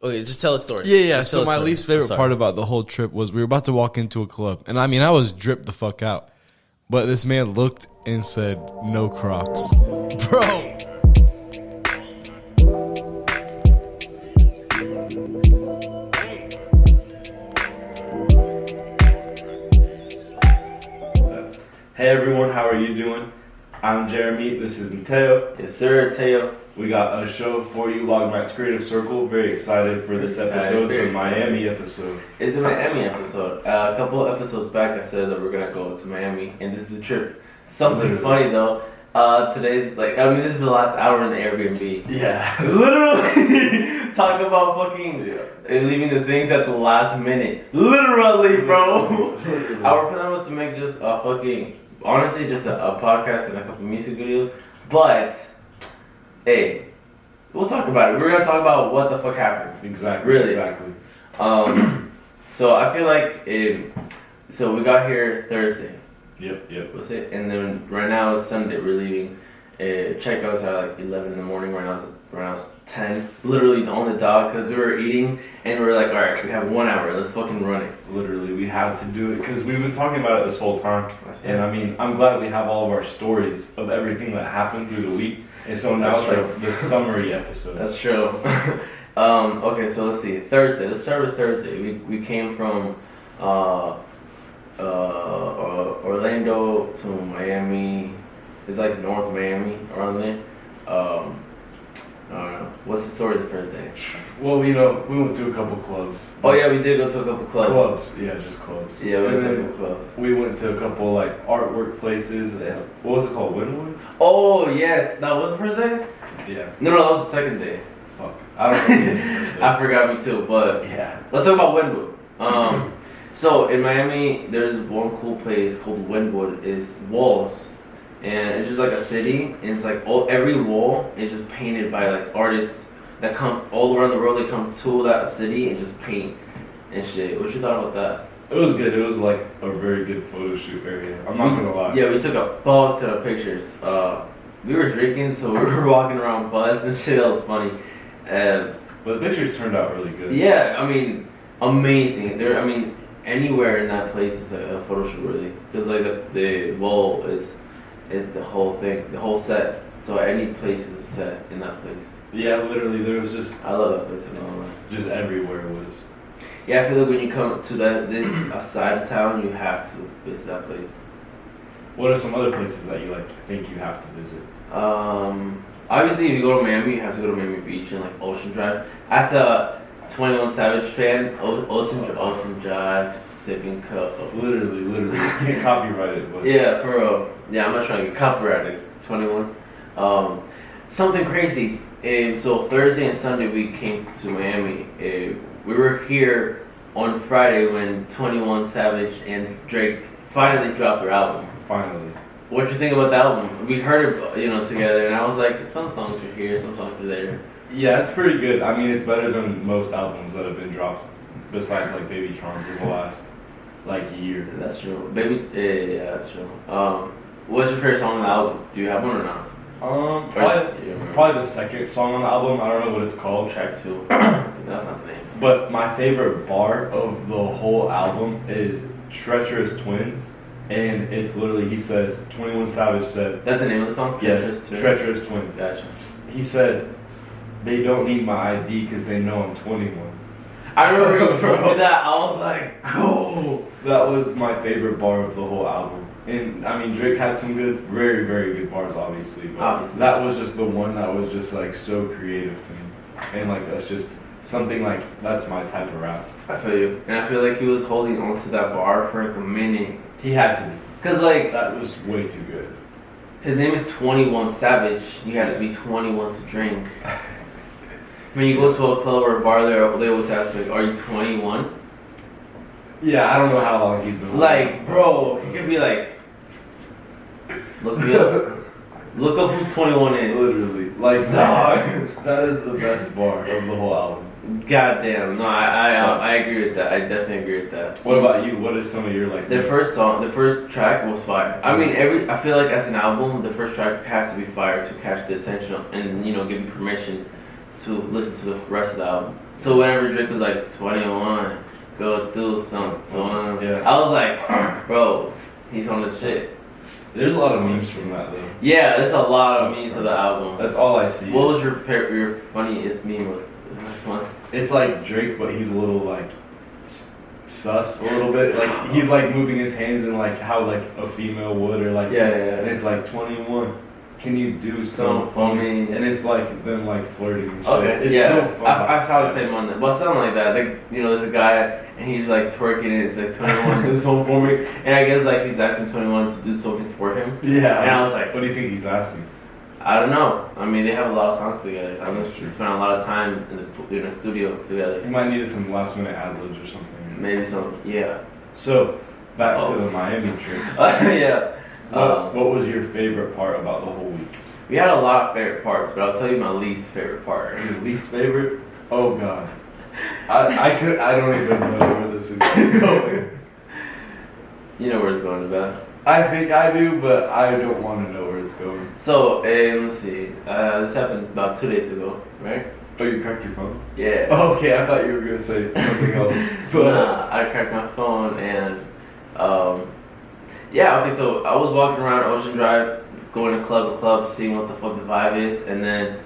Okay, just tell a story. Yeah. So my least favorite part about the whole trip was we were about to walk into a club. And I mean, I was dripped the fuck out. But this man looked and said, no Crocs. Bro. Hey everyone, how are you doing? I'm Jeremy, this is Teyo. Yes sir, Teyo. We got a show for you, Logmatt's Creative Circle. Very excited for this episode, the Miami episode. It's the Miami episode. A couple of episodes back I said that we're gonna go to Miami, and this is the trip. Something funny though, today's this is the last hour in the Airbnb. Yeah. Literally, talk about fucking leaving the things at the last minute. Literally, bro. Our plan was to make just a fucking, honestly, just a podcast and a couple music videos, but hey, we'll talk about it. We're gonna talk about what the fuck happened. Exactly. Really. Exactly. So I feel like so we got here Thursday. Yep. What's it? And then right now is Sunday. We're leaving. Checkouts at like 11 in the morning. Right now it's 10. Literally on the dot because we were eating and we were like, all right, we have 1 hour. Let's fucking run it. Literally, we had to do it because we've been talking about it this whole time. And I mean, I'm glad we have all of our stories of everything that happened through the week. And so now it's like the summary episode. That's true. Okay, so let's see. Thursday. Let's start with Thursday. We came from Orlando to Miami. It's like North Miami, around there. I don't know. What's the story of the first day? Well, you know, we went to a couple clubs. Oh yeah, we did go to a couple clubs. Clubs, yeah, just clubs. Yeah, we went to a couple clubs. We went to a couple like artwork places. What was it called? Wynwood? Oh yes, that was the first day. Yeah. No, that was the second day. Fuck. I don't know. I forgot, me too. But yeah, let's talk about Wynwood. So in Miami, there's one cool place called Wynwood. It's walls. And it's just like a city, and it's like every wall is just painted by like artists that come all around the world. They come to that city and just paint and shit. What you thought about that? it was good. It was like a very good photo shoot area. I'm not gonna lie. Yeah, we took a fuck ton of pictures. We were drinking, so we were walking around buzzed and shit. That was funny. But the pictures turned out really good. Yeah, I mean, amazing. Anywhere in that place is a photo shoot, really, because like the wall is the whole thing, the whole set. So any place is a set in that place. Yeah, literally, there was just. I love that place. Just everywhere was. Yeah, I feel like when you come to this side of town, you have to visit that place. What are some other places that you think you have to visit? Obviously, if you go to Miami, you have to go to Miami Beach and like Ocean Drive. As a 21 Savage fan, Ocean Drive, sipping cup. Literally, you can't copyright it. But. Yeah, for real. Yeah, I'm not trying to get copyrighted. 21. Something crazy. So Thursday and Sunday we came to Miami. We were here on Friday when 21 Savage and Drake finally dropped their album. Finally. What you think about the album? We heard it, together, and I was like, some songs are here, some songs are there. Yeah, it's pretty good. I mean, it's better than most albums that have been dropped, besides like Baby Tron's in the last year. That's true. Yeah, that's true. What's your favorite song on the album? Do you have one or not? Probably the second song on the album. I don't know what it's called. Track 2. That's not the name. But my favorite bar of the whole album is Treacherous Twins. And it's literally, he says, 21 Savage said... That's the name of the song? Yes, Treacherous Twins. Gotcha. He said, they don't need my ID because they know I'm 21. I remember from that, I was like, oh. That was my favorite bar of the whole album. And, I mean, Drake had some good, very, very good bars, obviously. But that was just the one that was just, so creative to me. And, that's just something, that's my type of rap. I feel you. And I feel like he was holding on to that bar for, a minute. He had to be. Because, that was way too good. His name is 21 Savage. You had to be 21 to drink. When you go to a club or a bar, they always ask, are you 21? Yeah, I don't know how long he's been. Bro, he could be look me up. Look up who's 21 is. Literally. Dog. That is the best bar of the whole album. Goddamn. No, I agree with that. I definitely agree with that. What about you? What is some of your The first track was fire. I mean, I feel like as an album, the first track has to be fire to catch the attention and give you permission to listen to the rest of the album. So whenever Drake was like 21, go do something. Yeah. I was like, bro, he's on the shit. There's a lot of memes from that though. Yeah, there's a lot of memes of the album. That's all I see. What was your funniest meme with this one? It's like Drake, but he's a little like sus a little bit. Like he's like moving his hands in like how like a female would, or like yeah. And it's like 21. Can you do something for me? And it's like them like flirting and shit. Okay, It's yeah. so fun. I saw the same one. Well, something like that. I think there's a guy and he's like twerking and it's like 21 do something for me. And I guess like he's asking 21 to do something for him. Yeah. And I was like, what do you think he's asking? I don't know. I mean, they have a lot of songs together. I mean, That's true. they spent a lot of time in the studio together. He might need some last minute ad libs or something. Maybe some, yeah. So back to the Miami trip. Yeah. What was your favorite part about the whole week? We had a lot of favorite parts, but I'll tell you my least favorite part. Your least favorite? Oh god. I don't even know where this is going. You know where it's going, about. I think I do, but I don't want to know where it's going. So, let's see. This happened about 2 days ago, right? Oh, you cracked your phone? Yeah. Oh, okay, I thought you were gonna say something else. But nah, I cracked my phone and, yeah, okay, so I was walking around Ocean Drive, going to club to club, seeing what the fuck the vibe is, and then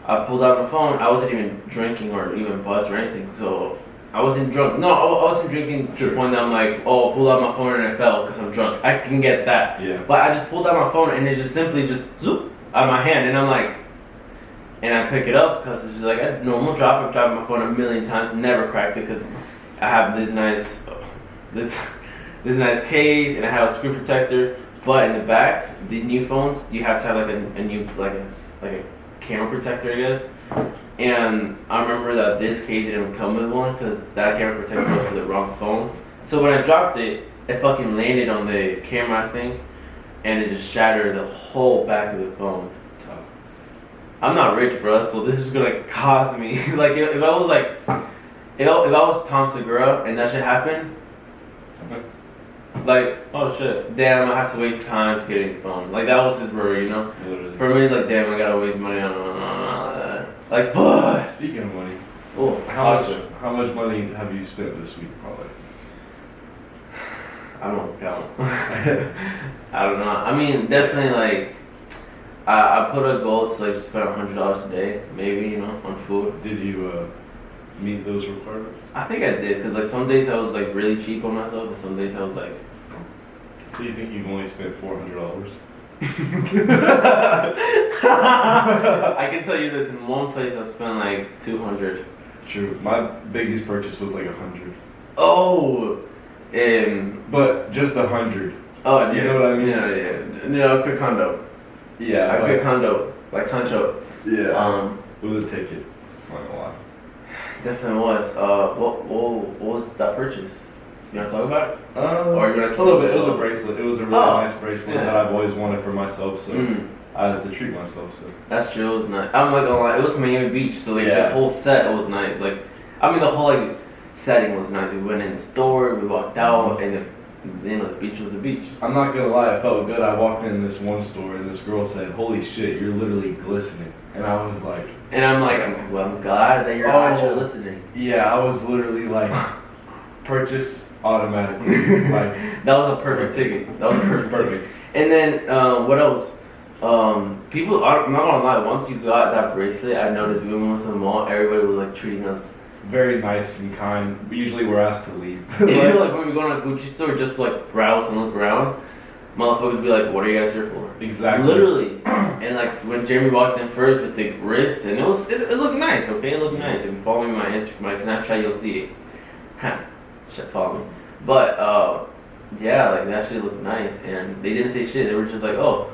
I pulled out my phone. I wasn't even drinking or even buzzed or anything, so I wasn't drunk. No, I wasn't drinking to the point that I'm like, oh, pulled out my phone and I fell because I'm drunk. I can get that. Yeah. But I just pulled out my phone and it just simply just zoop out of my hand, and I'm like, and I pick it up because it's just like a normal drop. I've dropped my phone a million times, never cracked it because I have this nice case and I have a screen protector. But in the back, these new phones, you have to have like a new like a camera protector, I guess. And I remember that this case didn't come with one because that camera protector was for the wrong phone. So when I dropped it, it fucking landed on the camera, I think, and it just shattered the whole back of the phone. I'm not rich, bro, so this is gonna cost me. Like if I was like, if I was Tom Segura and that shit happened. Like, oh shit, damn, I have to waste time to get a new phone. Like, that was his worry, you know? Literally. For me, it's like, damn, I gotta waste money on that. Like, fuck! Speaking of money, Oh, how much money have you spent this week, probably? I don't count. I don't know. I mean, definitely, like, I put a goal to, like, spend $100 a day, maybe, on food. Did you meet those requirements? I think I did, because, like, some days I was, like, really cheap on myself, and some days I was, like... So you think you've only spent $400? I can tell you this, in one place I spent, like, $200. True. My biggest purchase was, like, $100. Oh! But just 100. Oh, you know what I mean? Yeah. Quick condo. Yeah. Quick condo. Like, concho. Yeah. It was a ticket. Not gonna lie. Definitely was. What was that purchase? You want to talk about it? Or you want to a little bit. It was a bracelet. It was a really nice bracelet that I've always wanted for myself. So I had to treat myself. So that's true. It was nice. I'm not gonna lie. It was Miami Beach, so like the whole set was nice. Like, I mean, the whole like setting was nice. We went in the store, we walked out, and the beach was the beach. I'm not gonna lie. I felt good. I walked in this one store, and this girl said, "Holy shit, you're literally glistening." And I was like, and I'm like, well, I'm glad that you're actually listening. Yeah, I was literally like, purchase automatically. Like, that was a perfect ticket. That was a perfect. And then what else? People, I'm not gonna lie. Once you got that bracelet, I noticed when we went to the mall, everybody was like treating us very nice and kind. Usually we're asked to leave. Like when we go to a Gucci store, just to, like browse and look around, motherfuckers be like, "What are you guys here for?" Exactly. Literally. And like when Jeremy walked in first with the wrist, and it looked nice. Okay, it looked nice. If you follow me on my Snapchat, you'll see it. Shit, follow me. But yeah, like that shit looked nice, and they didn't say shit. They were just like, "Oh,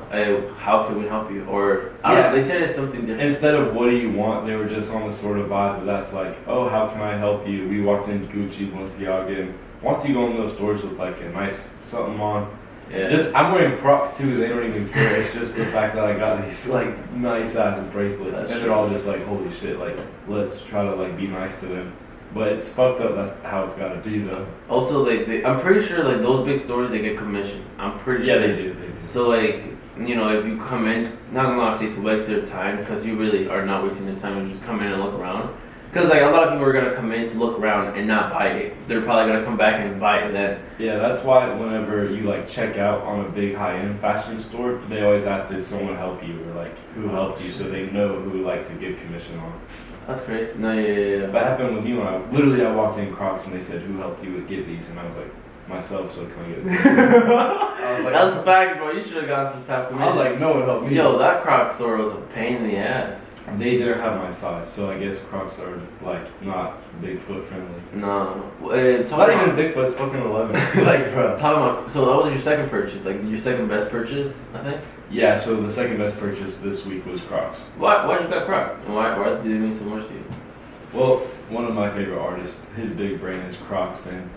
how can we help you?" Or I don't know, they said it's something different. Instead of "What do you want?" they were just on the sort of vibe that's like, "Oh, how can I help you?" We walked in Gucci, Balenciaga, and once you go in those stores with like a nice something on, I'm wearing Crocs too. They don't even care. It's just the fact that I got these like nice ass bracelets, and they're all just like, "Holy shit!" Like, let's try to like be nice to them. But it's fucked up. That's how it's got to be, though. Also, like, I'm pretty sure, like, those big stores, they get commission. I'm pretty sure. Yeah, they do. So, like, if you come in, not gonna say to waste their time, because you really are not wasting your time. You just come in and look around. Because like a lot of people are gonna come in to look around and not buy it. They're probably gonna come back and buy it then. Yeah, that's why whenever you like check out on a big high-end fashion store, they always ask, did someone help you, or like who helped you, so they know who like to give commission on. That's crazy. No, yeah. That happened with me when I walked in Crocs and they said, who helped you get these, and I was like, myself, so can I get it? I was like, that's a fact, bro. You should have gotten some type of commission. I was like, no one helped me. Yo, that Crocs store was a pain in the ass. They didn't have my size, so I guess Crocs are like not Bigfoot friendly. No, not even Bigfoot. It's fucking 11. Like, bro. So that was your second purchase, like your second best purchase, I think. Yeah. So the second best purchase this week was Crocs. Why you got Crocs? And why did they mean so much to you? Well, one of my favorite artists, his big brand is Crocs, and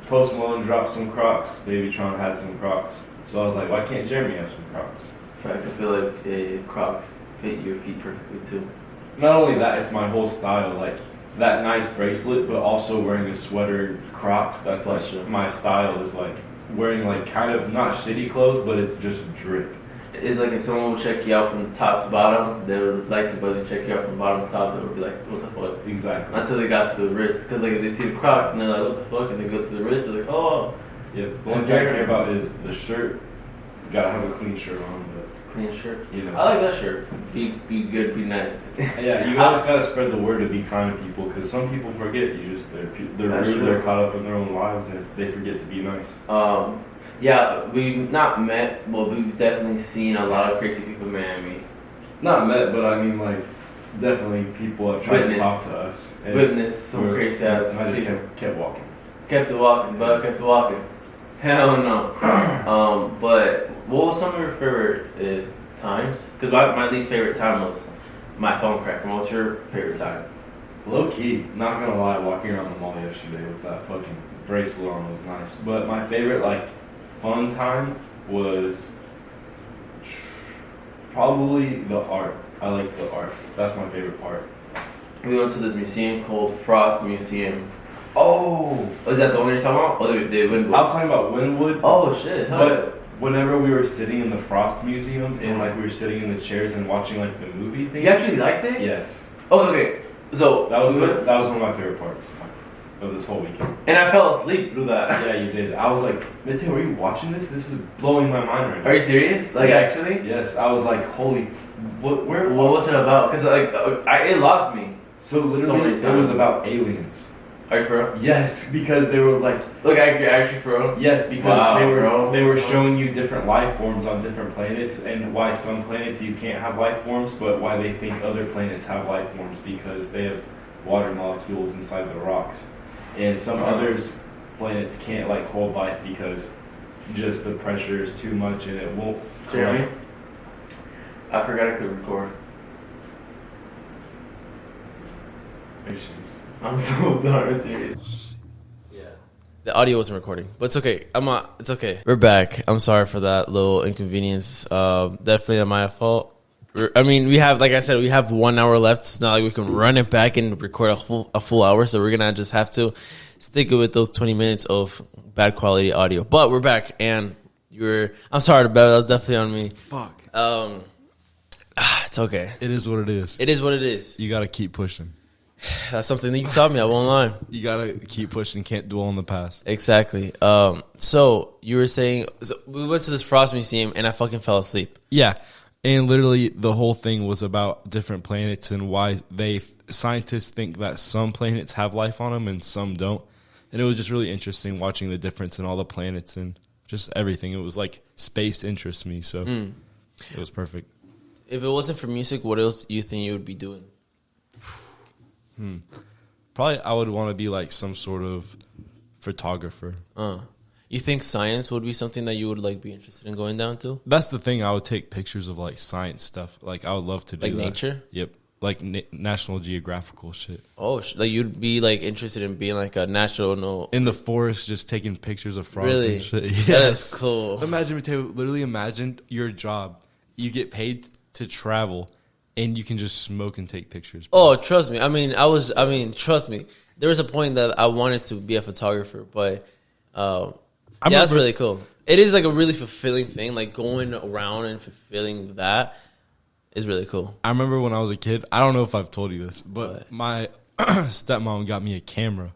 Post Malone dropped some Crocs. Babytron had some Crocs. So I was like, why can't Jeremy have some Crocs? In fact, I feel like Crocs fit your feet perfectly too. Not only that, it's my whole style. Like that nice bracelet, but also wearing a sweater, Crocs. That's like my style. Is like wearing like kind of not shitty clothes, but it's just drip. It's like if someone would check you out from top to bottom, they would like it, but they check you out from bottom to top, they would be like, what the fuck? Exactly. Until they got to the wrist, because like if they see the Crocs and they're like, what the fuck? And they go to the wrist, they're like, oh. Yep. The one thing I care about is the shirt. You gotta have a clean shirt on, but. Clean shirt. You know. I like that shirt. Be good, be nice. Yeah, you always gotta spread the word to be kind to people, because some people forget. They're rude. They're caught up in their own lives and they forget to be nice. Yeah, we've not met, but we've definitely seen a lot of crazy people in Miami. Not met, but I mean like definitely people have tried to talk to us. Witness some crazy ass. I just kept walking. Kept it walking. Hell no. But what was some of your favorite times? Because my least favorite time was my phone crack. What was your favorite time? Low key, not gonna lie, walking around the mall yesterday with that fucking bracelet on was nice. But my favorite like fun time was probably the art. I liked the art. That's my favorite part. We went to this museum called Frost Museum. Oh! Is that the one you're talking about? Oh, the Wynwood. I was talking about Wynwood. Oh, shit. But whenever we were sitting in the Frost Museum and like we were sitting in the chairs and watching like the movie thing. You actually liked it? Yes. Oh, okay. So that was one of my favorite parts of this whole weekend. And I fell asleep through that. Yeah, you did. I was like, Teyo, are you watching this? This is blowing my mind right now. Are you serious? Like, yes. Actually? Yes. I was like, holy, what was it about? Because like, it lost me. So literally, it was about aliens. Are you for real? Yes, because they were like, look, actually for real? Yes, because they were showing you different life forms on different planets, and why some planets you can't have life forms, but why they think other planets have life forms because they have water molecules inside the rocks, and some others planets can't like hold life because just the pressure is too much and it won't. Jeremy, I forgot I could record. Are you serious? I'm so darn serious. Yeah. The audio wasn't recording, but it's okay. It's okay. We're back. I'm sorry for that little inconvenience. Definitely not my fault. I mean, we have, like I said, we have 1 hour left. It's not like we can run it back and record a full hour. So we're gonna just have to stick it with those 20 minutes of bad quality audio. But we're back, and I'm sorry about that. That was definitely on me. Fuck. It's okay. It is what it is. It is what it is. You gotta keep pushing. That's something that you taught me. I won't lie. You gotta keep pushing. Can't dwell on the past. Exactly. So you were saying, we went to this Frost Museum and I fucking fell asleep. Yeah, and literally the whole thing was about different planets and why scientists think that some planets have life on them and some don't. And it was just really interesting watching the difference in all the planets and just everything. It was like space interests me, so it was perfect. If it wasn't for music, what else do you think you would be doing? Probably I would want to be like some sort of photographer. You think science would be something that you would like be interested in going down to? That's the thing. I would take pictures of like science stuff. Like I would love to do like that. Nature. Yep, like National Geographical shit. Oh, like you'd be like interested in being like a national in the forest, just taking pictures of frogs really? And shit. Yes. That's cool. Imagine your job. You get paid to travel. And you can just smoke and take pictures. Oh, trust me. Trust me. There was a point that I wanted to be a photographer, but that's really cool. It is like a really fulfilling thing. Like going around and fulfilling that is really cool. I remember when I was a kid. I don't know if I've told you this, but my stepmom got me a camera.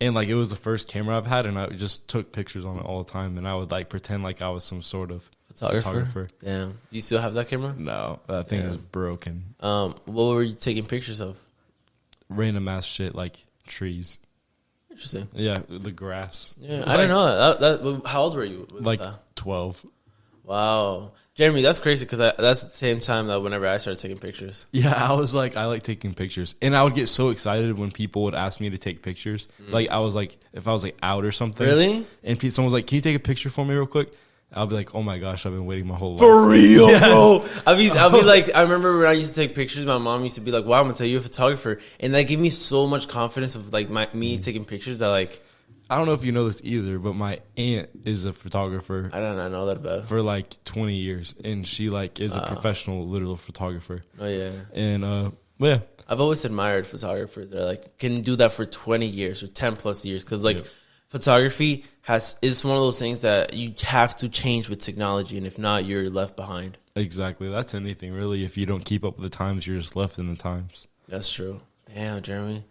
And, like, it was the first camera I've had, and I just took pictures on it all the time. And I would, like, pretend like I was some sort of photographer. Damn. You still have that camera? No, that thing is broken. What were you taking pictures of? Random ass shit, like trees. Interesting. Yeah, the grass. Yeah, like, I didn't know that. How old were you? Like 12. Wow. Jeremy, that's crazy because that's the same time that whenever I started taking pictures. Yeah, I was like, I like taking pictures. And I would get so excited when people would ask me to take pictures. Like, I was like, if I was like out or something. Really? And someone was like, can you take a picture for me real quick? I'll be like, oh my gosh, I've been waiting my whole life. For real, bro. I'll be like, I remember when I used to take pictures, my mom used to be like, wow, I'm going to tell you a photographer. And that gave me so much confidence of like me taking pictures that like. I don't know if you know this either, but my aunt is a photographer. I don't know that about. For like 20 years. And she like is a professional literal photographer. Oh, yeah. And yeah. I've always admired photographers that are like, can do that for 20 years or 10 plus years. Because like photography is one of those things that you have to change with technology. And if not, you're left behind. Exactly. That's anything really. If you don't keep up with the times, you're just left in the times. That's true. Damn, Jeremy.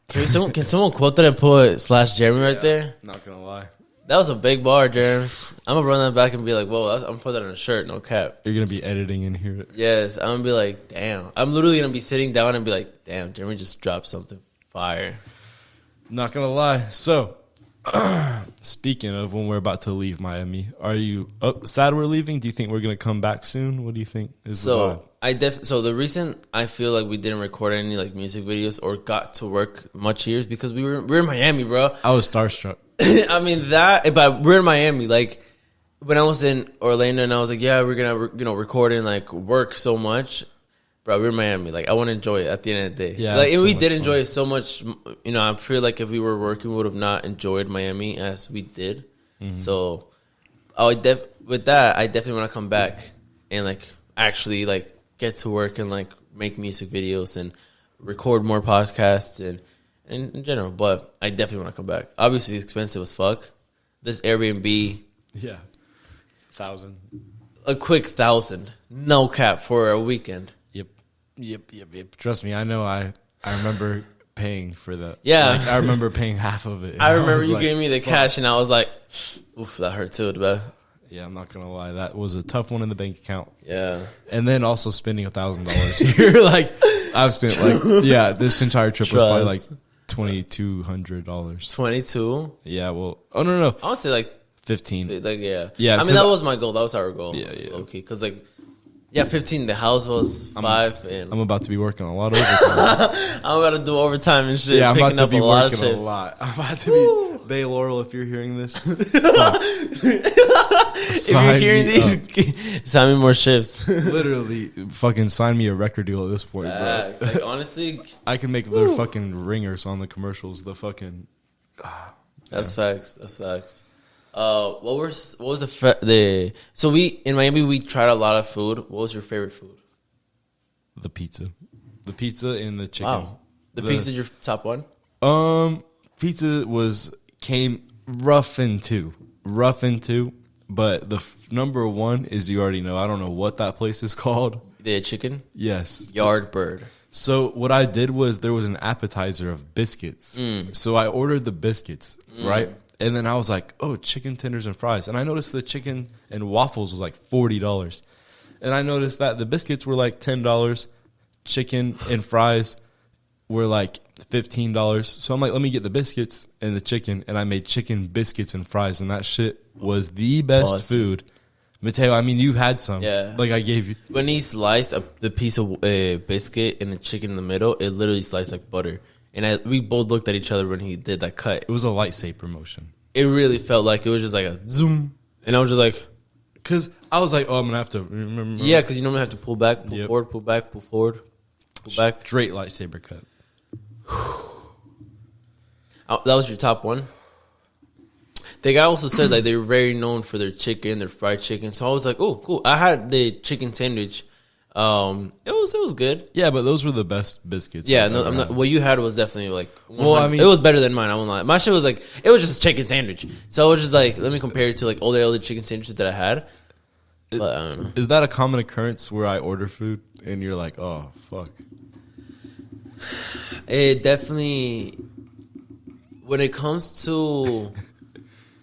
Can someone quote that and put /Jeremy right there? Not gonna lie. That was a big bar, Jeremy. I'm gonna run that back and be like, whoa, I'm gonna put that on a shirt, no cap. You're gonna be editing and hear it. Yes, I'm gonna be like, damn. I'm literally gonna be sitting down and be like, damn, Jeremy just dropped something fire. Not gonna lie. So, speaking of when we're about to leave Miami, are you sad we're leaving? Do you think we're gonna come back soon? What do you think is the vibe? So the reason I feel like we didn't record any like music videos or got to work much here is because we were in Miami, bro. I was starstruck. I mean but we're in Miami. Like when I was in Orlando and I was like, yeah, we're gonna record and like work so much, bro. We're in Miami. Like I want to enjoy it at the end of the day. Yeah, like and we so did enjoy it so much. You know, I feel like if we were working, we would have not enjoyed Miami as we did. Mm-hmm. So with that, I definitely want to come back and like actually like get to work and like make music videos and record more podcasts and in general. But I definitely want to come back. Obviously, it's expensive as fuck. This Airbnb, yeah, 1,000, a quick 1,000, no cap for a weekend. Yep. Trust me, I know. I remember paying for that. Yeah, like, I remember paying half of it. I remember you gave me the cash, and I was like, "Oof, that hurt too, bro." Yeah, I'm not gonna lie. That was a tough one in the bank account. Yeah, and then also spending $1,000 here. Like I've spent this entire trip was probably like $2,200. 22. Yeah. Well, no. I would say like 15. Like yeah. I mean that was my goal. That was our goal. Yeah. Okay, because like. Yeah, 15. The house was 5. And I'm about to be working a lot of overtime. I'm about to do overtime and shit. Yeah, I'm picking about to be up a lot of working a shifts. lot. I'm about to be Bay Laurel. If you're hearing this, if you're hearing these, sign me more shifts. Literally, fucking sign me a record deal at this point, bro. Like honestly, I can make the fucking ringers on the commercials. The fucking. That's facts. That's facts. What was the so we in Miami we tried a lot of food. What was your favorite food? The pizza and the chicken. Wow, the pizza is your top one. Pizza came rough in two, but the number one is you already know. I don't know what that place is called. The chicken. Yes, Yardbird. So what I did was there was an appetizer of biscuits. So I ordered the biscuits, right? And then I was like, oh, chicken tenders and fries. And I noticed the chicken and waffles was like $40. And I noticed that the biscuits were like $10. Chicken and fries were like $15. So I'm like, let me get the biscuits and the chicken. And I made chicken biscuits and fries. And that shit was the best food. Mateo, I mean, you've had some. Yeah. Like I gave you. When he sliced the piece of biscuit and the chicken in the middle, it literally sliced like butter. And we both looked at each other when he did that cut. It was a lightsaber motion. It really felt like it was just like a zoom. And I was just like... Because I was like, oh, I'm going to have to remember. Yeah, because you normally have to pull back, pull forward, pull back, pull forward, pull back. Straight lightsaber cut. That was your top one? The guy also said like they were very known for their chicken, their fried chicken. So I was like, oh, cool. I had the chicken sandwich. It was good. Yeah, but those were the best biscuits. Yeah, no, I'm not, what you had was definitely like. Well, I mean, it was better than mine. I won't lie. My shit was like it was just a chicken sandwich. So I was just like, let me compare it to like all the other chicken sandwiches that I had. But I don't know. Is that a common occurrence where I order food and you're like, oh fuck? It definitely, when it comes to,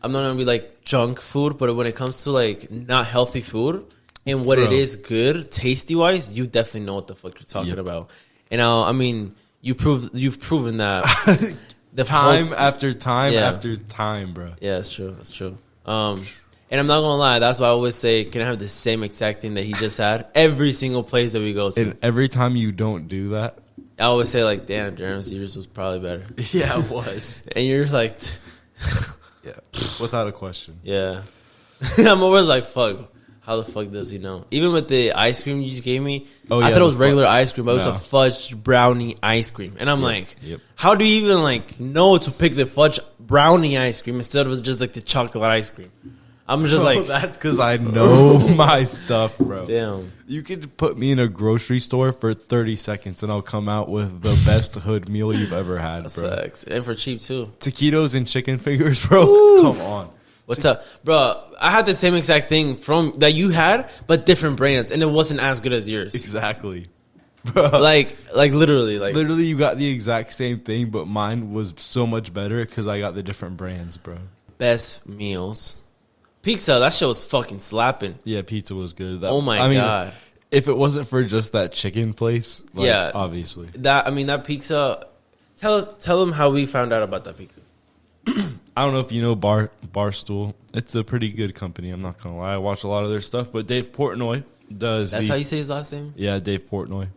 I'm not gonna be like junk food, but when it comes to like not healthy food and what it is good, tasty wise, you definitely know what the fuck you're talking about. And I mean, you've proven that the time after time after time, bro. Yeah, that's true. That's true. And I'm not gonna lie, that's why I always say, can I have the same exact thing that he just had every single place that we go to? And every time you don't do that, I always say like, damn, Jerem's yours was probably better. Yeah, it was. And you're like, yeah, without a question. Yeah. I'm always like, fuck, how the fuck does he know? Even with the ice cream you just gave me, I thought it was regular ice cream, but it was a fudge brownie ice cream. And I'm like, how do you even like know to pick the fudge brownie ice cream instead of just like the chocolate ice cream? I'm just like, that's because I know my stuff, bro. Damn. You could put me in a grocery store for 30 seconds and I'll come out with the best hood meal you've ever had, that bro. sucks. And for cheap too. Taquitos and chicken fingers, bro. Come on. What's up, bro? I had the same exact thing from that you had, but different brands, and it wasn't as good as yours. Exactly, bro. Like literally, literally, you got the exact same thing, but mine was so much better because I got the different brands, bro. Best meals, pizza. That shit was fucking slapping. Yeah, pizza was good. Oh my god! If it wasn't for just that chicken place, like, obviously. That pizza. Tell them how we found out about that pizza. I don't know if you know Barstool. It's a pretty good company. I'm not gonna lie. I watch a lot of their stuff, but Dave Portnoy does. That's how you say his last name? Yeah, Dave Portnoy.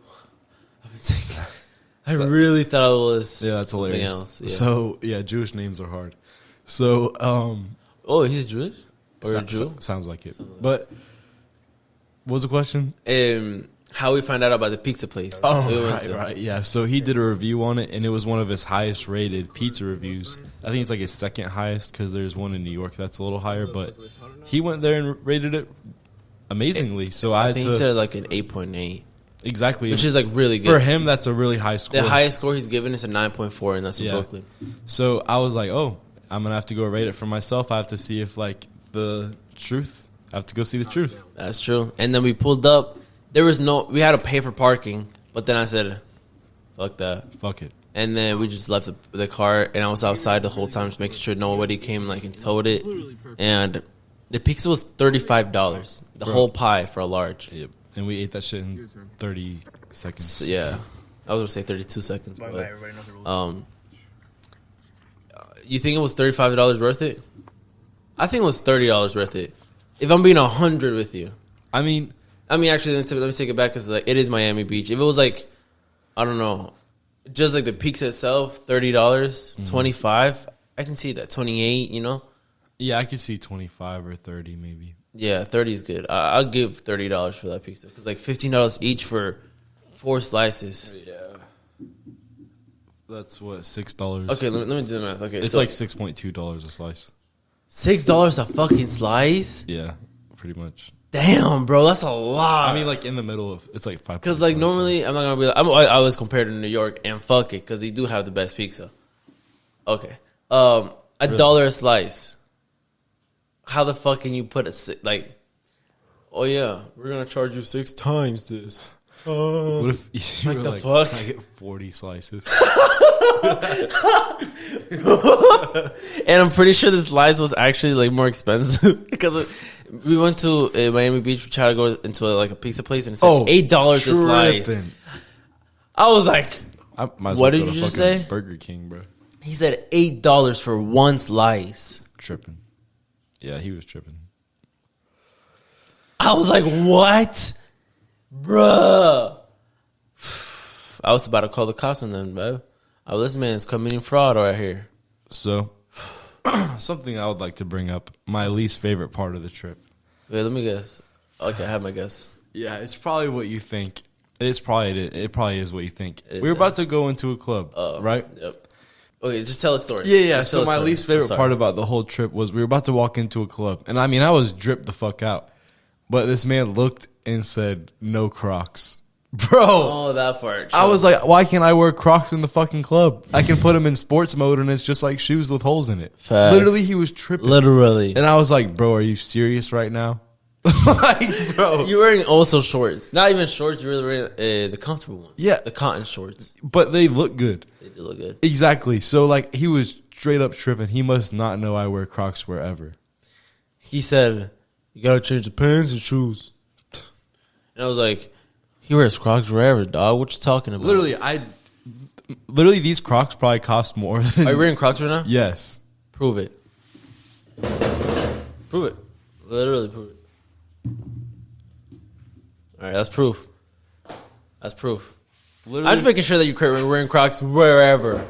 I really thought it was. Yeah, that's hilarious. Else. Yeah. So yeah, Jewish names are hard. So oh, he's Jewish or Jew? Sounds like it. But what was the question? How we found out about the pizza place. Oh, right. Yeah, so he did a review on it, and it was one of his highest rated pizza reviews. I think it's like his second highest because there's one in New York that's a little higher, but he went there and rated it amazingly. So I think he said like an 8.8. Exactly. Which is like really good. For him, that's a really high score. The highest score he's given is a 9.4, and that's in Brooklyn. So I was like, oh, I'm going to have to go rate it for myself. I have to see if like the truth. I have to go see the truth. That's true. And then we pulled up. We had to pay for parking, but then I said, fuck that. Fuck it. And then we just left the car, and I was outside the whole time just making sure nobody came like and towed it. And the pizza was $35, the whole pie for a large. Yep. And we ate that shit in 30 seconds. So, yeah. I was going to say 32 seconds. But, you think it was $35 worth it? I think it was $30 worth it. If I'm being 100 with you. I mean, actually, let me take it back because like, it is Miami Beach. If it was like, I don't know, just like the pizza itself, $30, $25, I can see that. 28, you know? Yeah, I could see 25 or 30 maybe. Yeah, 30 is good. I'll give $30 for that pizza because like $15 each for 4 slices. Yeah. That's what, $6. Okay, let me do the math. Okay, it's so like $6.2 a slice. $6 a fucking slice? Yeah, pretty much. Damn, bro, that's a lot. I mean, like in the middle of it's like 5. Because like normally, I'm not gonna be. I always compare to New York, and fuck it, because they do have the best pizza. Okay, $1 a slice. How the fuck can you put like? Oh yeah, we're gonna charge you 6 times this. What if you like were the like, fuck? I get 40 slices. And I'm pretty sure this slice was actually like more expensive because we went to Miami Beach. We tried to go into like a pizza place and it said $8 a slice. I was like, "What did you just say?" Burger King, bro. He said $8 for 1 slice. Tripping. Yeah, he was tripping. I was like, "What, bruh?" I was about to call the cops on them, bro. Oh, this man's committing fraud right here. So, something I would like to bring up. My least favorite part of the trip. Wait, let me guess. Okay, I have my guess. Yeah, it's probably what you think. It probably is what you think. We're about to go into a club, right? Yep. Okay, just tell a story. Yeah. So my least favorite part about the whole trip was we were about to walk into a club. And I mean, I was dripped the fuck out. But this man looked and said, "No Crocs." Bro. Oh, that part. I was like, why can't I wear Crocs in the fucking club? I can put them in sports mode and it's just like shoes with holes in it. Facts. Literally, he was tripping. Literally. And I was like, bro, are you serious right now? Like, bro. You're wearing also shorts. Not even shorts. You're really wearing the comfortable ones. Yeah. The cotton shorts. But they look good. They do look good. Exactly. So, like, he was straight up tripping. He must not know I wear Crocs wherever. He said, "You gotta change the pants and shoes." And I was like, "He wears Crocs wherever, dog. What you talking about?" Literally, these Crocs probably cost more than. Are you wearing Crocs right now? Yes. Prove it. Prove it. Literally prove it. All right, that's proof. That's proof. Literally, I'm just making sure that you're wearing Crocs wherever.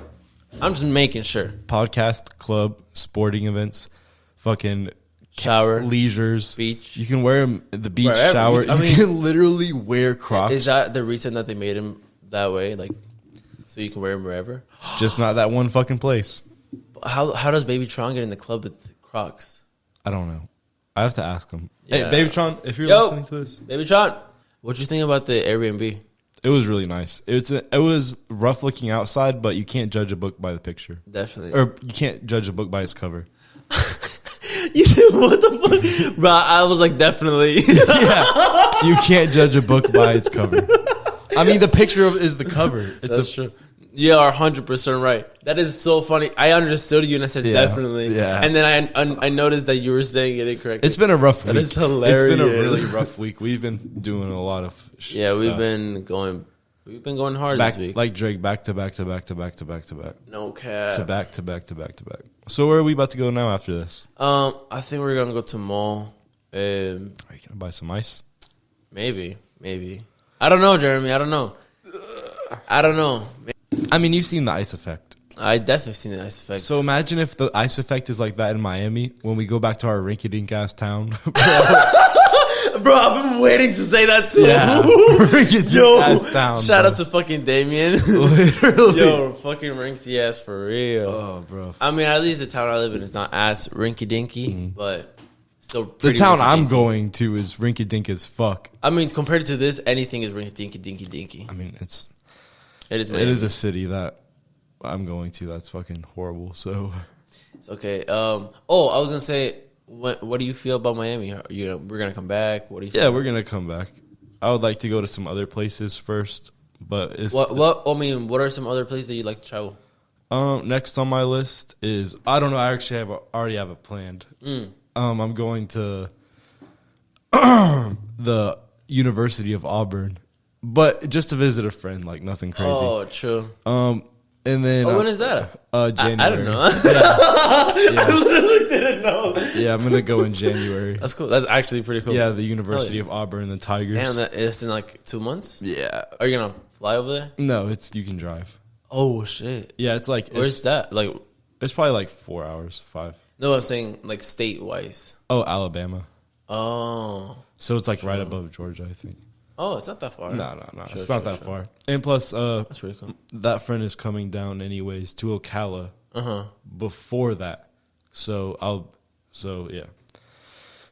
I'm just making sure. podcast, club, sporting events, fucking Shower, leisures, beach. You can wear them at the beach, Wherever. shower. I mean, you can literally wear Crocs. Is that the reason that they made him that way? Like, so you can wear them wherever? Just not that one fucking place. How does Baby Tron get in the club with Crocs? I don't know. I have to ask him. Yeah. Hey, Baby Tron, if you're Yo. listening to this, Baby Tron, what'd you think about the Airbnb? it was really nice. It was rough looking outside, but you can't judge a book by the picture, Definitely. or you can't judge a book by its cover. You said, what the fuck? Bro, I was like, definitely. Yeah, you can't judge a book by its cover. I mean, the picture is the cover. That's true. You are 100% right. That is so funny. I understood you and I said definitely. Yeah. And then I noticed that you were saying it incorrectly. It's been a rough week. That is hilarious. It's been a really rough week. We've been doing a lot of stuff. we've been going hard back, this week. like Drake, back to back to back to back to back to back No cap. to back to back to back to back. So where are we about to go now after this? I think we're gonna go to mall. Are you gonna buy some ice? Maybe. I don't know, Jeremy. I don't know. I mean, you've seen the ice effect. I definitely seen the ice effect. So imagine if the ice effect is like that in Miami when we go back to our rinky-dink ass town. bro, I've been waiting to say that too. Yeah. Yo, Rinky-dink ass town, shout bro. out to fucking Damien. Literally. Yo, fucking rinky ass for real. Oh, bro. I mean, at least the town I live in is not as rinky dinky, but still The pretty town rinky-dinky. I'm going to is rinky-dink as fuck. I mean, compared to this, anything is rinky dinky. I mean, It is. it is a city that I'm going to. That's fucking horrible. So It's okay. I was gonna say, what do you feel about Miami? We're gonna come back. What do you? yeah, feel? we're gonna come back. I would like to go to some other places first, but it's What? I mean, what are some other places that you'd like to travel? Next on my list is I don't know. I actually already have it planned. I'm going to the University of Auburn, but just to visit a friend, like nothing crazy. Oh, true. And then when is that? January. I don't know. Yeah. I literally didn't know. Yeah, I'm gonna go in January. That's cool. That's actually pretty cool. Yeah, the University of Auburn, the Tigers. Damn, it's in like 2 months. Yeah. Are you gonna fly over there? No, you can drive. Oh shit. Yeah, it's like Where's that? Like, it's probably like 4 hours, 5. no, I'm saying like state wise. Oh, Alabama. Oh. So it's like right above Georgia, I think. Oh, it's not that far. No, it's not that far. And plus, That's pretty cool. that friend is coming down anyways to Ocala before that. So yeah.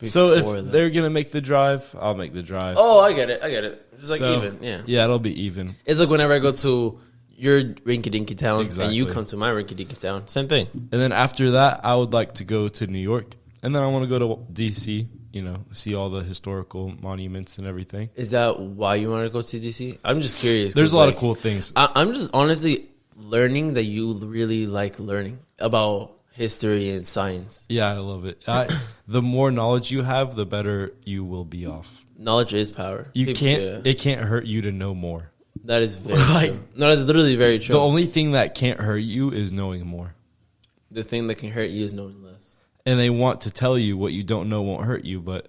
So if they're gonna make the drive, I'll make the drive. Oh, I get it. It's like even, yeah. Yeah, it'll be even. It's like whenever I go to your rinky-dinky town Exactly. and you come to my rinky-dinky town, same thing. And then after that, I would like to go to New York, and then I want to go to DC. You know, see all the historical monuments and everything. Is that why you want to go to DC? I'm just curious. There's a lot of cool things. I'm just honestly learning that you really like learning about history and science. Yeah, I love it. The more knowledge you have, the better you will be off. Knowledge is power. It can't hurt you to know more. That is very true. No, that's literally very true. The only thing that can't hurt you is knowing more. The thing that can hurt you is knowing less. And they want to tell you what you don't know won't hurt you, but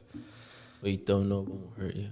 What you don't know won't hurt you.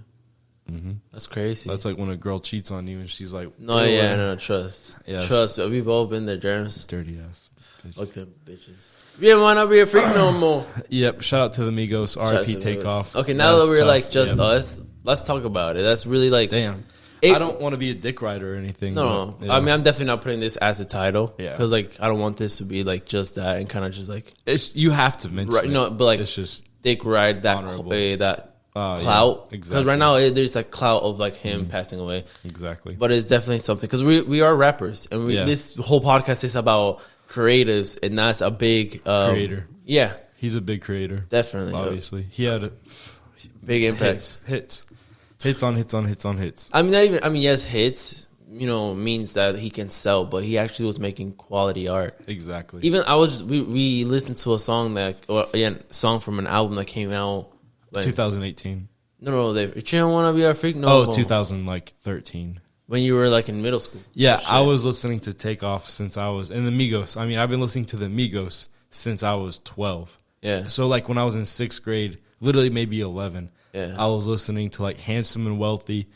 That's crazy. that's like when a girl cheats on you and she's like, No, trust. Yes. Trust. We've all been there, Germs. dirty ass. bitch." Fuck them bitches. Yeah, why not be a freak no more? Yep. Shout out to the Migos. Shout out RIP to Takeoff. Migos. Okay, now that we're tough. like just Yep. us, let's talk about it. That's really like Damn. It- I don't want to be a dick rider or anything. No. but, yeah. I mean, I'm definitely not putting this as a title. Yeah. Because like I don't want this to be like just that and kind of just like you have to mention right. it. No, but like It's just dick ride that honorable. that yeah, clout. Because exactly. right now there's like clout of like him passing away. exactly. But it's definitely something because we are rappers and Yeah. this whole podcast is about creatives and that's a big Creator. Yeah, He's a big creator. definitely. Obviously, he had Big impact. Hits on hits on hits on hits. I mean, not even. I mean, yes, hits. Means that he can sell, but he actually was making quality art. Exactly. Even we listened to a song song from an album that came out 2018. No, you don't want to be our freak. No, 2013. When you were like in middle school. Yeah, I was listening to Takeoff since I was in the Migos. I mean, I've been listening to the Migos since I was 12. Yeah. So like when I was in 6th grade, literally maybe 11, I was listening to like Handsome and Wealthy,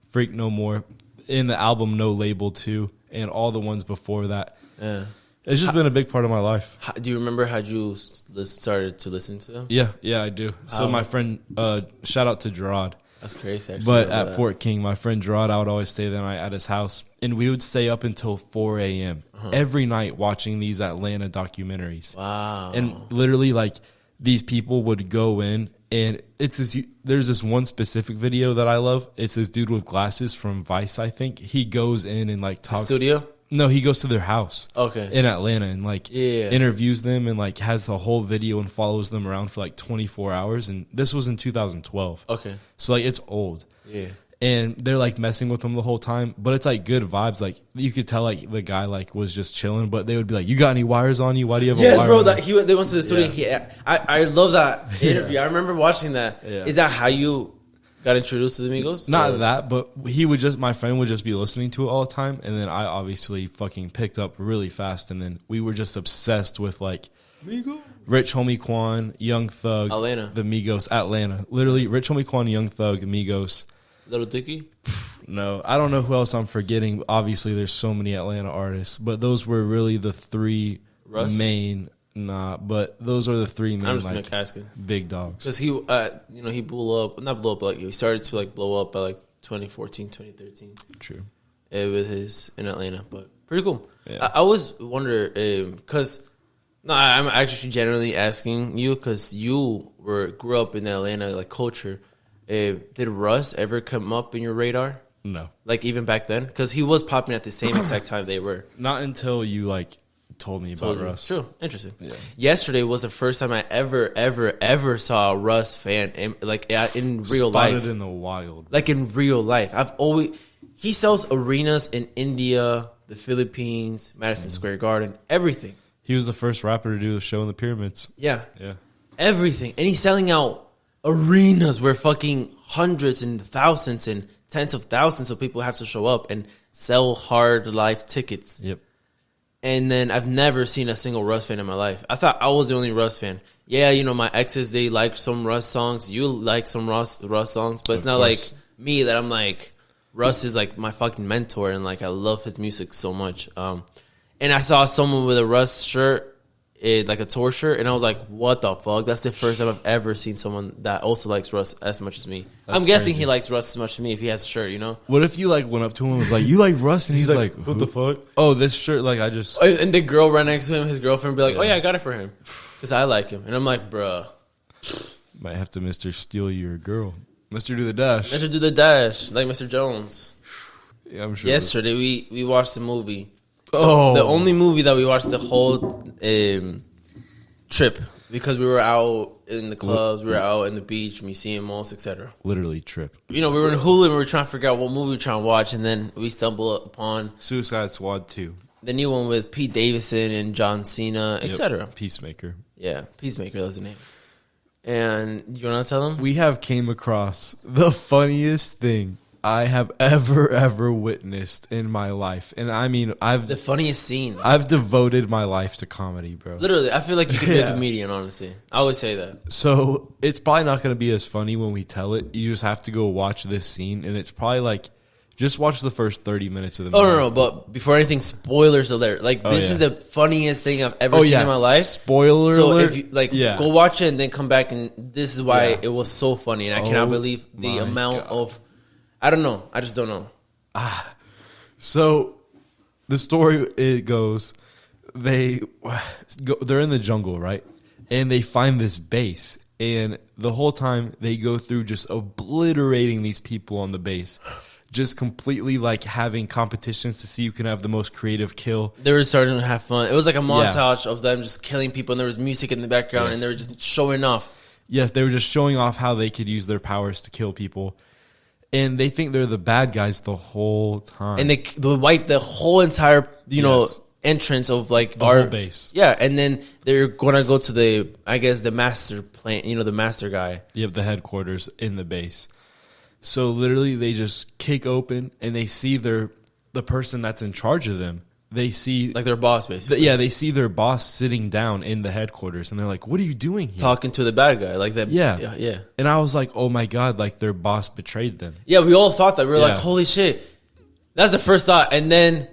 Freak No More, in the album No Label too, and all the ones before that. Yeah. It's just been a big part of my life. Do you remember how you started to listen to them? Yeah, I do. So my friend, shout out to Gerard. That's crazy, actually. But at Fort King, my friend Gerard, I would always stay the night at his house, and we would stay up until 4 a.m. Every night watching these Atlanta documentaries. Wow. And literally, like, these people would go in, and there's this one specific video that I love. It's this dude with glasses from Vice, I think. He goes in and, like, talks. The studio? No, he goes to their house. Okay. In Atlanta and, like, interviews them and, like, has the whole video and follows them around for, like, 24 hours. And this was in 2012. Okay. So, like, it's old. Yeah. And they're, like, messing with him the whole time. But it's, like, good vibes. Like, you could tell, like, the guy, like, was just chilling. But they would be like, you got any wires on you? Why do you have a wire on you? They went to the studio. Yeah. I love that interview. I remember watching that. Yeah. Is that how you got introduced to the Migos? Not that, but my friend would just be listening to it all the time. And then I obviously fucking picked up really fast. And then we were just obsessed with, like, Migos? Rich Homie Quan, Young Thug. Atlanta. The Migos. Atlanta. Literally, Rich Homie Quan, Young Thug, Migos. Little Dicky? No, I don't know who else I'm forgetting. Obviously, there's so many Atlanta artists, but those were really the three main. Nah, but those are the three main, like, big dogs. Because he blew up, not blew up, but like he started to like blow up by like 2014, 2013. True. With his in Atlanta, but pretty cool. Yeah. I always wonder because I'm actually generally asking you because you grew up in the Atlanta like culture. Did Russ ever come up in your radar? No. Like even back then? Because he was popping at the same exact time they were. Not until you like told me about Russ. True. Interesting. Yeah. Yesterday was the first time I ever saw a Russ fan in real life. Spotted in the wild. Like in real life. He sells arenas in India, the Philippines, Madison Square Garden, everything. He was the first rapper to do a show in the pyramids. Yeah. Yeah. Everything. And he's selling out arenas where fucking hundreds and thousands and tens of thousands of people have to show up and sell hard life tickets. Yep. And then I've never seen a single Russ fan in my life. I thought I was the only Russ fan. Yeah, my exes, they like some Russ songs. You like some Russ songs. But it's not like me that I'm like, Russ is like my fucking mentor. And like I love his music so much. And I saw someone with a Russ shirt, like a tour shirt, and I was like, what the fuck? That's the first time I've ever seen someone that also likes Russ as much as me. I'm guessing he likes Russ as much as me if he has a shirt, What if you like went up to him and was like, you like Russ? And he's like, what the fuck? Oh, this shirt, like I just... And the girl right next to him, his girlfriend, be like, oh yeah, I got it for him. Because I like him. And I'm like, bruh. Might have to Mr. Steal your girl. Mr. Do the Dash. Mr. Do the Dash, like Mr. Jones. Yeah, I'm sure. Yesterday, we watched the movie. Oh. The only movie that we watched the whole trip because we were out in the clubs, we were out in the beach, museum, malls, etc. Literally trip. We were in Hulu and we were trying to figure out what movie we were trying to watch, and then we stumbled upon Suicide Squad 2. The new one with Pete Davidson and John Cena, etc. Peacemaker. Yeah, Peacemaker, that's the name. And you want to tell them? We have came across the funniest thing I have ever witnessed in my life. And I mean, the funniest scene. I've devoted my life to comedy, bro. Literally, I feel like you could be a comedian, honestly. I always say that. So it's probably not going to be as funny when we tell it. You just have to go watch this scene. And it's probably like, just watch the first 30 minutes of the movie. Oh, no, but before anything, spoilers alert. Like, this is the funniest thing I've ever seen in my life. Spoiler alert. So if you, go watch it and then come back, and this is why it was so funny. And I cannot believe the amount of... I don't know. I just don't know. So the story, it goes, they're in the jungle, right? And they find this base. And the whole time they go through just obliterating these people on the base. Just completely like having competitions to see who can have the most creative kill. They were starting to have fun. It was like a montage of them just killing people. And there was music in the background. And they were just showing off. Yes, they were just showing off how they could use their powers to kill people. And they think they're the bad guys the whole time. And they wipe the whole entire, Yes. entrance of like The our whole base. Yeah, and then they're gonna go to the, I guess, the master plan. The master guy. Yep, the headquarters in the base. So literally, they just kick open and they see the person that's in charge of them. They see Like their boss, basically. yeah, they see their boss sitting down in the headquarters, and they're like, "What are you doing here?" Talking to the bad guy, like that. Yeah. Yeah. And I was like, "Oh my god!" Like their boss betrayed them. Yeah, we all thought that. We were like, Yeah. "Holy shit!" That's the first thought, and then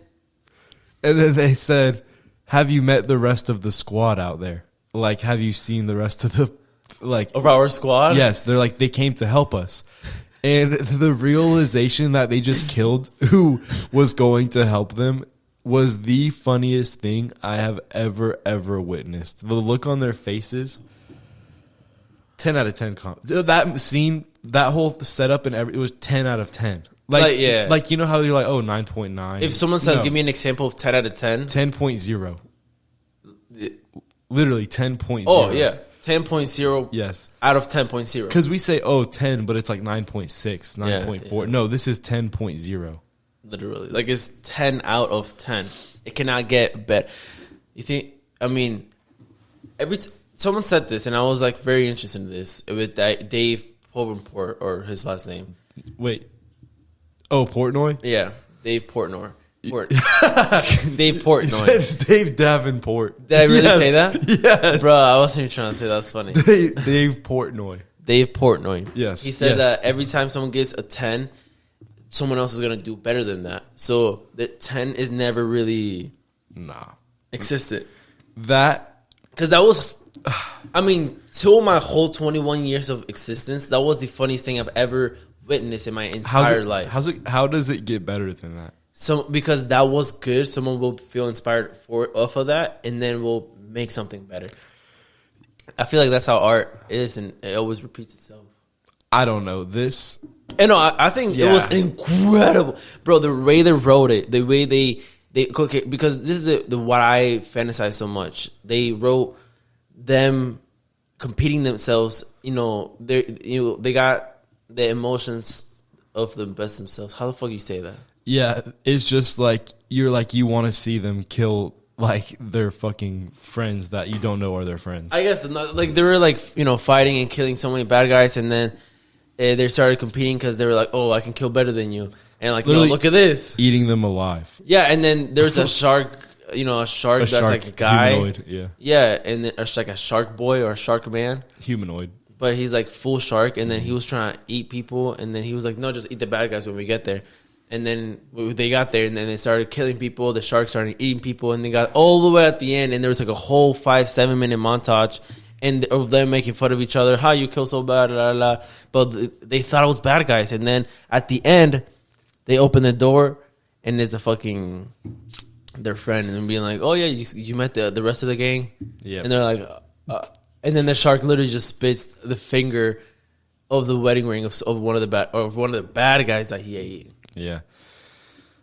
They said, "Have you met the rest of the squad out there? Like, have you seen the rest of the like?" of our squad. Yes, they're like, they came to help us. And the realization that they just killed who was going to help them was the funniest thing I have ever witnessed. The look on their faces, 10 out of 10. That scene, that whole setup and it was 10 out of 10. Like, yeah. Like, you know how you're like, oh, 9.9. If someone says, No. "Give me an example of 10 out of 10," 10.0. Literally 10.0. oh yeah, 10.0 Yes. out of 10.0. Because we say, oh, 10, but it's like 9.6, 9.4. No, this is 10.0. Literally, like it's 10 out of 10. It cannot get better. You think? I mean, someone said this, and I was like very interested in this with Dave Portnoy, or his last name. Wait. Oh, Portnoy? Yeah, Dave Portnoy. Dave Portnoy. It's Dave Davenport. Did I really Yes. say that? Yes. Bro, I wasn't even trying to say that. That's funny. Dave Portnoy. Dave Portnoy. Yes. He said Yes. that every time someone gets a 10, someone else is going to do better than that. So the 10 is never really Nah. existed. That, Because that was, I mean, till my whole 21 years of existence, that was the funniest thing I've ever witnessed in my entire life. How does it get better than that? So because that was good, someone will feel inspired off of that, and then we'll make something better. I feel like that's how art is, and it always repeats itself. I don't know. This, And no, I think it was incredible, bro. The way they wrote it, the way they okay, because this is the what I fantasize so much. They wrote them competing themselves. They got the emotions of the best themselves. How the fuck you say that? yeah, it's just like, you want to see them kill like their fucking friends that you don't know are their friends. I guess like they were like fighting and killing so many bad guys, and then they started competing because they were like, "Oh, I can kill better than you," and like, Literally look at this. Eating them alive. Yeah, and then there's a shark. A shark that's like a guy. Humanoid, yeah. Yeah, and then it's like a shark boy or a shark man, Humanoid. but he's like full shark, and then he was trying to eat people, and then he was like, "No, just eat the bad guys when we get there." And then they got there, and then they started killing people. The sharks started eating people, and they got all the way at the end, and there was like a whole 5-7 minute montage, and of them making fun of each other. How you kill so bad, la, la, la. But they thought it was bad guys, and then at the end, they open the door, and there's their friend, and being like, "Oh yeah, you met the rest of the gang," Yeah. and they're like, and then the shark literally just spits the finger of the wedding ring of one of the bad guys that he ate. Yeah.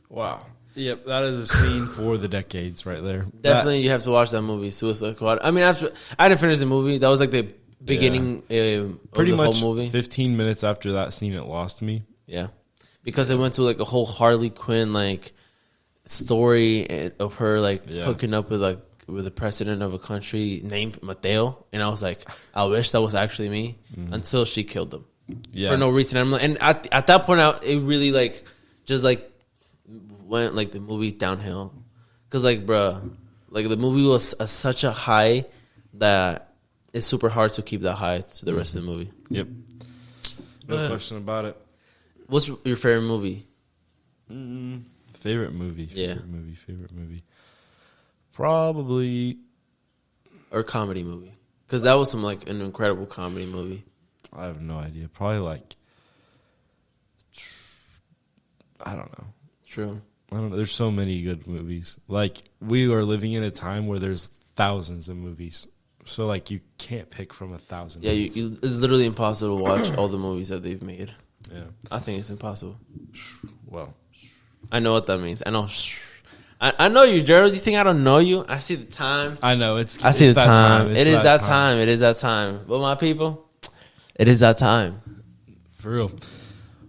Wow. Yep, that is a scene for the decades right there. Definitely, you have to watch that movie, Suicide Squad. I mean, after I didn't finish the movie, that was like the beginning Pretty of the much whole movie. 15 minutes after that scene, it lost me. Yeah, because it went to like a whole Harley Quinn like story of her like hooking up with the president of a country named Mateo, and I was like, I wish that was actually me. Until she killed them for no reason. I'm like, and at that point, it really like just like went like the movie downhill, because like bruh, like the movie was such a high that it's super hard to keep that high to the rest of the movie. Yep. No question about it. What's your favorite movie? Favorite movie? Yeah. Favorite movie. Probably. Or comedy movie? Because that was like an incredible comedy movie. I have no idea. Probably like. I don't know. True. I don't know. There's so many good movies. Like, we are living in a time where there's thousands of movies. So, like, you can't pick from 1,000 Yeah, movies. it's literally impossible to watch all the movies that they've made. Yeah. I think it's impossible. Well. I know what that means. I know. I know you, Gerald. You think I don't know you? I see the time. I know. I I see the that time. It's It is that time. It is that time. But my people, It is that time. For real.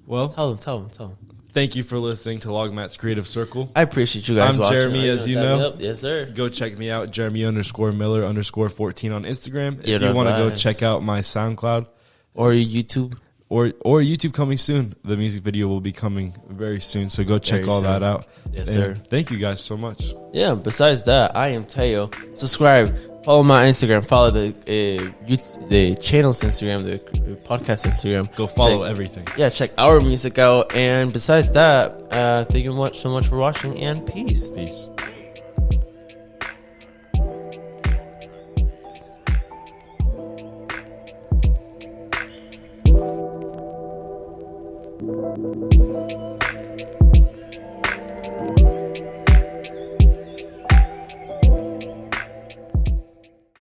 Well, Tell them. thank you for listening to Logmatt's Creative Circle. I appreciate you guys I'm watching. Jeremy, as you know. Yes, sir. Go check me out, Jeremy_Miller_14 on Instagram. You're If you want to go best. check out my SoundCloud Or YouTube. or YouTube coming soon. The music video will be coming very soon, so go check Very all that soon. out. Yes, And sir. Thank you guys so much. Yeah, besides that, I am Teyo. Subscribe. Follow my Instagram. Follow the channel's Instagram, the podcast Instagram. Go follow Check- everything. Yeah, check our music out. And besides that, thank you so much for watching, and peace. Peace.